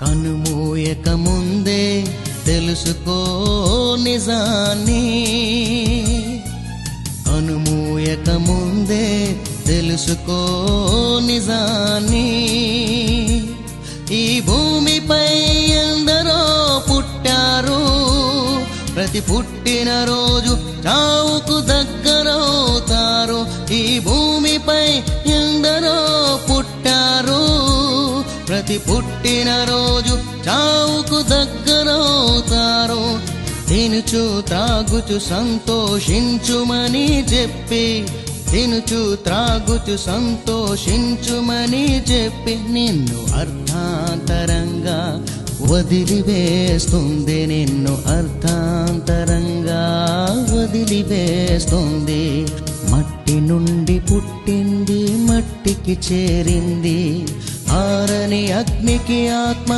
కనుమూయక ముందే తెలుసుకో నిజాన్ని, కనుమూయక ముందే తెలుసుకో నిజాన్ని. ఈ భూమిపై ఎందరో పుట్టారు, ప్రతి పుట్టిన రోజు చావుకు దగ్గరవుతారు. ఈ భూమిపై ఎందరో పుట్టారు, ప్రతి పుట్టిన రోజు చావుకు దగ్గరవుతారు. తినుచు త్రాగుచు సంతోషించుమని చెప్పి, తినుచు త్రాగుచు సంతోషించుమని చెప్పి నిన్ను అర్థాంతరంగా వదిలివేస్తుంది, నిన్ను అర్థాంతరంగా వదిలివేస్తుంది. మట్టి నుండి పుట్టింది, మట్టికి చేరింది, ఆరని అగ్నికి ఆత్మను